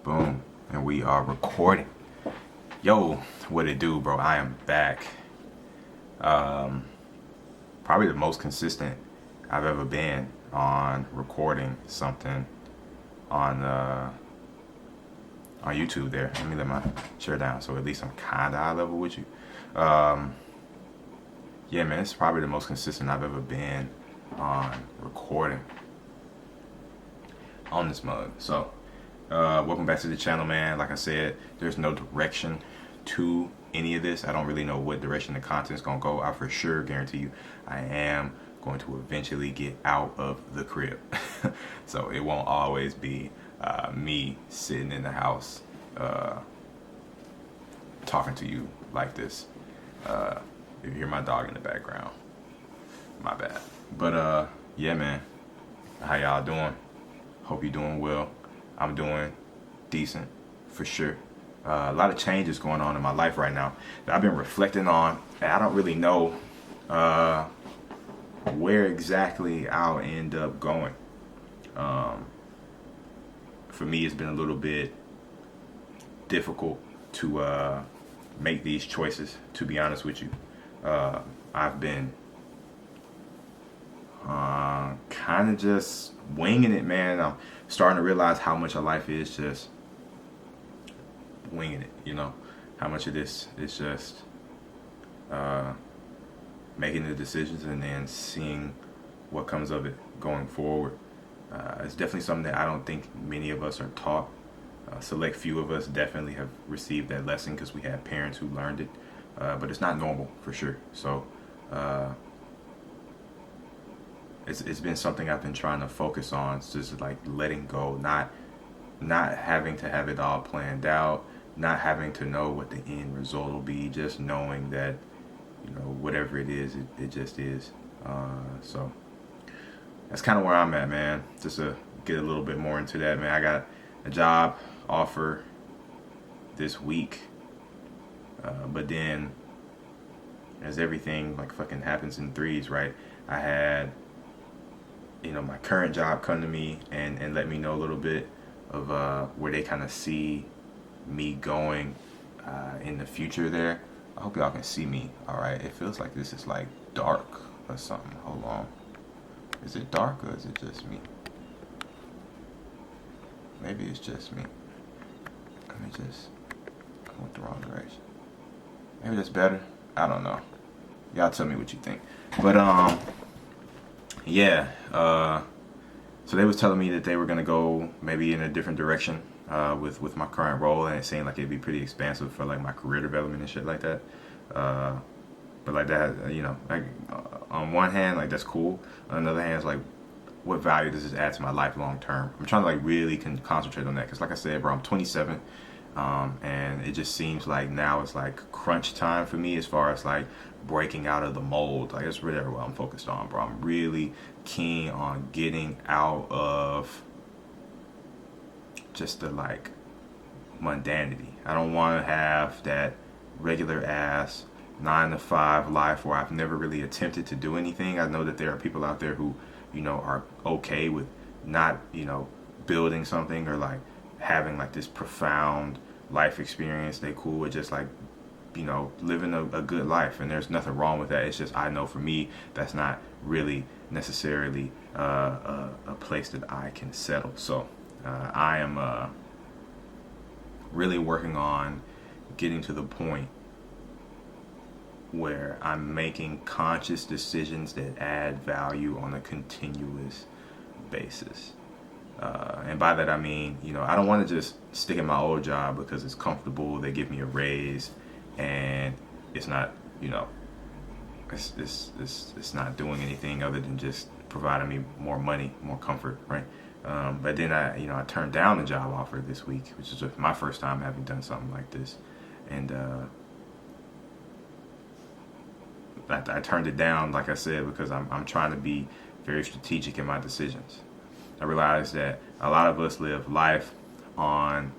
Boom. And we are recording. Yo, what it do, bro? I am back. Probably the most consistent I've ever been on recording something on YouTube there. Let me let my chair down so at least I'm kinda eye level with you. Yeah, man, it's probably the most consistent I've ever been on recording on this mug. So welcome back to the channel, man. Like I said, there's no direction to any of this. I don't really know what direction the content's gonna go. I for sure guarantee you I am going to eventually get out of the crib. So it won't always be me sitting in the house talking to you like this. If you hear my dog in the background, my bad. But yeah, man, how y'all doing? Hope you're doing well. I'm doing decent for sure. A lot of changes going on in my life right now that I've been reflecting on, and I don't really know where exactly I'll end up going. For me, it's been a little bit difficult to make these choices, to be honest with you. I've been kind of just winging it, man. I'm starting to realize how much of life is just winging it, you know? How much of this is just making the decisions and then seeing what comes of it going forward. It's definitely something that I don't think many of us are taught. Select few of us definitely have received that lesson because we had parents who learned it, but it's not normal for sure. So it's been something I've been trying to focus on. It's just like letting go, not having to have it all planned out, not having to know what the end result will be, just knowing that, you know, whatever it is, it just is. So that's kind of where I'm at, man. Just to get a little bit more into that, man. I got a job offer this week, but then as everything like fucking happens in threes, right? I had, you know, my current job come to me and let me know a little bit of where they kind of see me going in the future there. I hope y'all can see me all right. It feels like this is like dark or something. Hold on. Is it dark or is it just me? Maybe it's just me. Let me just, I went the wrong direction. Maybe that's better. I don't know. Y'all tell me what you think. But yeah. So they was telling me that they were gonna go maybe in a different direction with my current role, and it seemed like it'd be pretty expansive for like my career development and shit like that. But like that, you know, like on one hand, like that's cool. On the other hand, it's like, what value does this add to my life long term? I'm trying to like really concentrate on that because, like I said, bro, I'm 27, and it just seems like now it's like crunch time for me as far as like breaking out of the mold. Like it's really what I'm focused on, bro. I'm really keen on getting out of just the like mundanity. I don't want to have that regular ass 9 to 5 life where I've never really attempted to do anything. I know that there are people out there who, you know, are okay with not, you know, building something or like having like this profound life experience. They cool with just like, you know, living a good life, and there's nothing wrong with that. It's just, I know for me that's not really necessarily a place that I can settle. So I am really working on getting to the point where I'm making conscious decisions that add value on a continuous basis. And by that I mean, you know, I don't want to just stick in my old job because it's comfortable, they give me a raise, and it's not, you know, it's not doing anything other than just providing me more money, more comfort, right? But then I turned down the job offer this week, which is my first time having done something like this. And I turned it down, like I said, because I'm trying to be very strategic in my decisions. I realized that a lot of us live life on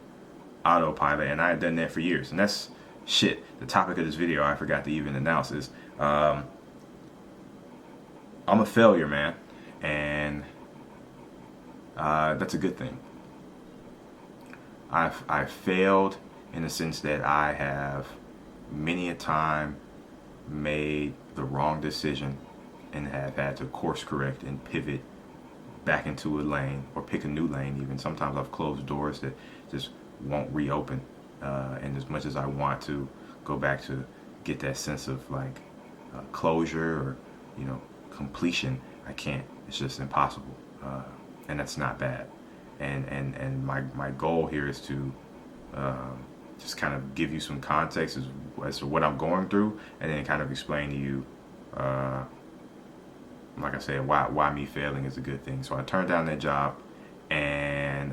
autopilot, and I had done that for years. And that's shit. The topic of this video, I forgot to even announce, is I'm a failure, man, and that's a good thing. I've failed in the sense that I have many a time made the wrong decision and have had to course correct and pivot back into a lane or pick a new lane. Even sometimes I've closed doors that just won't reopen, and as much as I want to go back to get that sense of like closure or completion, I can't. It's just impossible, and that's not bad. And my goal here is to just kind of give you some context as to what I'm going through, and then kind of explain to you, like I said, why me failing is a good thing. So I turned down that job, and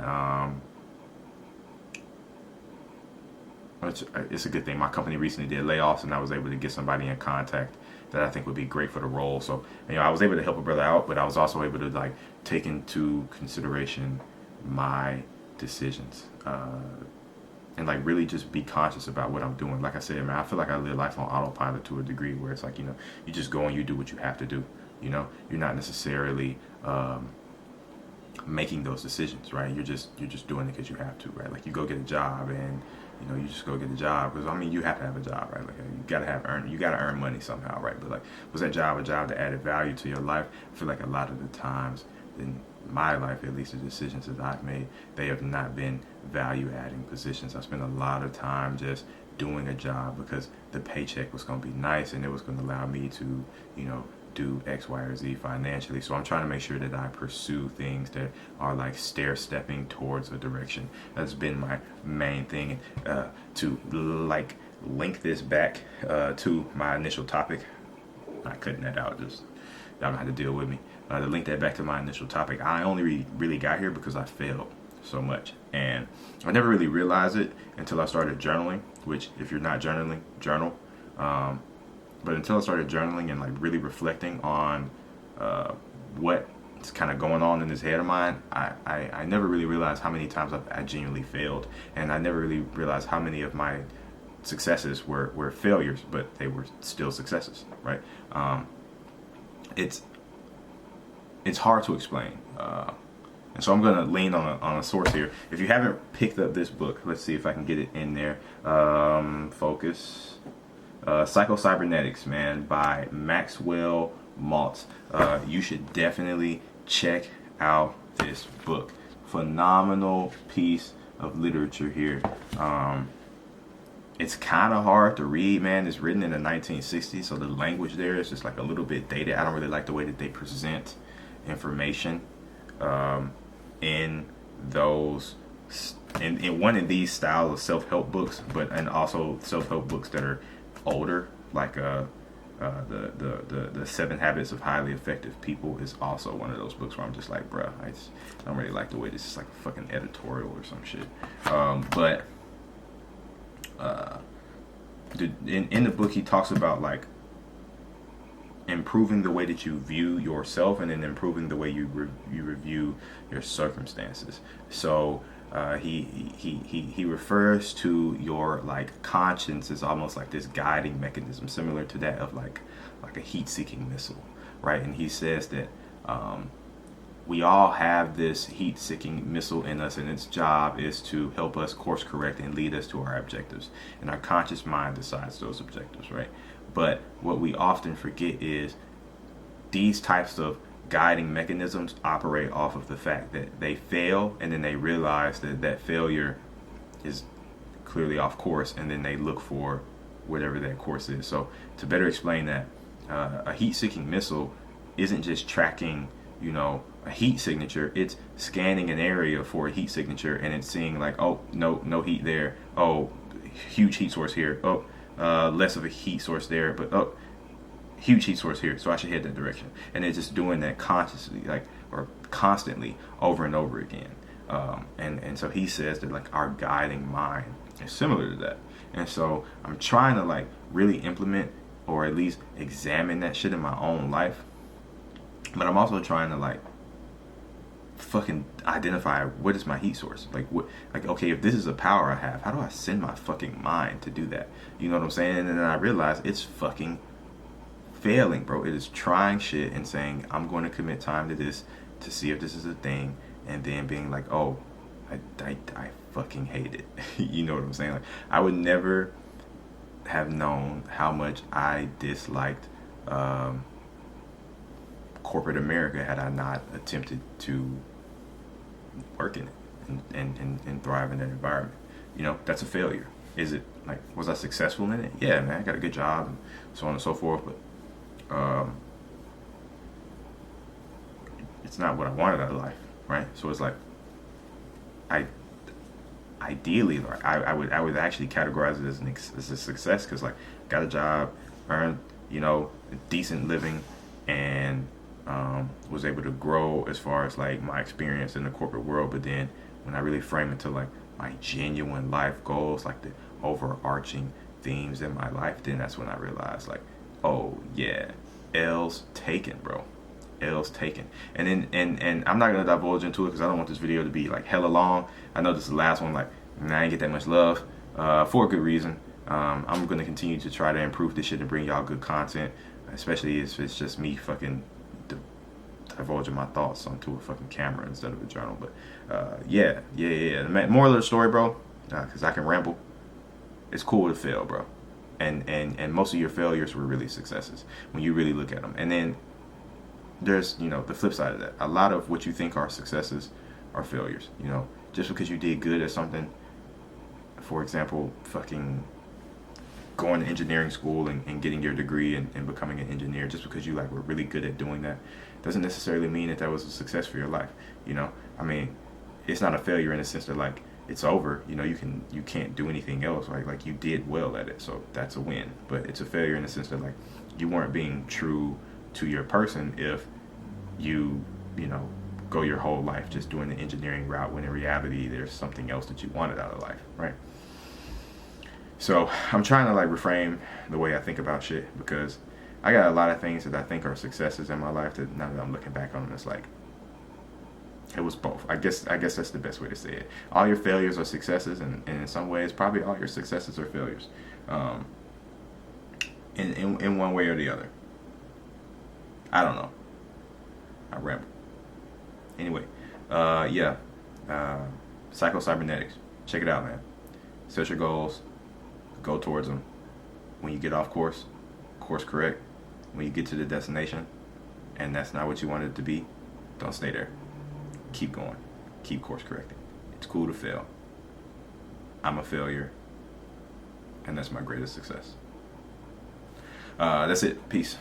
it's a good thing. My company recently did layoffs, and I was able to get somebody in contact that I think would be great for the role. So I was able to help a brother out, but I was also able to like take into consideration my decisions, and like really just be conscious about what I'm doing. Like I said, man, I feel like I live life on autopilot to a degree where it's like you just go and you do what you have to do. You're not necessarily making those decisions, right? You're just doing it because you have to, right? Like you go get a job and you just go get a job because you have to have a job, right? Like you gotta earn money somehow, right? But like, was that job a job that added value to your life? I feel like a lot of the times in my life, at least the decisions that I've made, they have not been value adding positions. I spent a lot of time just doing a job because the paycheck was going to be nice and it was going to allow me to do X, Y, or Z financially. So I'm trying to make sure that I pursue things that are like stair stepping towards a direction. That's been my main thing. To like link this back to my initial topic. Not cutting that out, just y'all don't have to deal with me. To link that back to my initial topic, I only really got here because I failed so much, and I never really realized it until I started journaling. Which, if you're not journaling, journal. But until I started journaling and like really reflecting on what's kind of going on in this head of mine, I never really realized how many times I genuinely failed, and I never really realized how many of my successes were failures, but they were still successes, right? It's hard to explain, and so I'm going to lean on a source here. If you haven't picked up this book, let's see if I can get it in there. Focus. Psycho-Cybernetics, man, by Maxwell Maltz. You should definitely check out this book. Phenomenal piece of literature here. It's kind of hard to read, man. It's written in the 1960s, so the language there is just like a little bit dated. I don't really like the way that they present information in those in one of these style of self-help books, and also self-help books that are older, like the 7 Habits of Highly Effective People is also one of those books where I'm just like, bruh, I don't really like the way this is like a fucking editorial or some shit. But in the book he talks about like improving the way that you view yourself and then improving the way you review your circumstances. So he refers to your like conscience as almost like this guiding mechanism, similar to that of like a heat-seeking missile, right? And he says that we all have this heat-seeking missile in us, and its job is to help us course correct and lead us to our objectives. And our conscious mind decides those objectives, right? But what we often forget is these types of guiding mechanisms operate off of the fact that they fail, and then they realize that failure is clearly off course, and then they look for whatever that course is. So to better explain that, a heat-seeking missile isn't just tracking a heat signature. It's scanning an area for a heat signature, and it's seeing like, oh, no heat there, oh, huge heat source here, oh, less of a heat source there, but oh, huge heat source here, so I should head that direction. And it's just doing that consciously, like, or constantly over and over again. And so he says that like our guiding mind is similar to that. And so I'm trying to like really implement or at least examine that shit in my own life. But I'm also trying to like fucking identify what is my heat source. Like okay, if this is a power I have, how do I send my fucking mind to do that? You know what I'm saying? And then I realize it's fucking failing, bro. It is trying shit and saying I'm going to commit time to this to see if this is a thing, and then being like, oh, I fucking hate it. You know what I'm saying? Like, I would never have known how much I disliked corporate America had I not attempted to work in it and thrive in that environment. You know, that's a failure. Is it like, was I successful in it? Yeah, man, I got a good job and so on and so forth, but it's not what I wanted out of life, right? So it's like, I ideally, like, I would actually categorize it as a success, because like, got a job, earned, you know, a decent living, and was able to grow as far as like my experience in the corporate world. But then when I really frame it to like my genuine life goals, like the overarching themes in my life, then that's when I realized like, oh yeah, L's taken, bro. L's taken. And then and I'm not gonna divulge into it because I don't want this video to be like hella long. I know this is the last one, like I didn't get that much love for a good reason. I'm gonna continue to try to improve this shit and bring y'all good content, especially if it's just me fucking divulging my thoughts onto a fucking camera instead of a journal. But yeah. The moral of the story, bro, because I can ramble. It's cool to fail, bro, and most of your failures were really successes when you really look at them. And then there's, you know, the flip side of that. A lot of what you think are successes are failures. You know, just because you did good at something, for example, fucking going to engineering school and getting your degree and becoming an engineer, just because you like were really good at doing that, doesn't necessarily mean that that was a success for your life. You know, I mean, it's not a failure in the sense that like it's over. You know, you can't do anything else. Right? Like you did well at it, so that's a win. But it's a failure in the sense that like you weren't being true to your person if you know, go your whole life just doing the engineering route when in reality there's something else that you wanted out of life, right? So I'm trying to like reframe the way I think about shit, because I got a lot of things that I think are successes in my life that now that I'm looking back on them, it's like it was both. I guess that's the best way to say it. All your failures are successes, and in some ways probably all your successes are failures, in one way or the other. I don't know. I ramble. Anyway, psycho-cybernetics. Check it out, man. Set your goals. Go towards them. When you get off course correct. When you get to the destination and that's not what you wanted it to be, don't stay there. Keep going. Keep course correcting. It's cool to fail. I'm a failure, and that's my greatest success. That's it. Peace.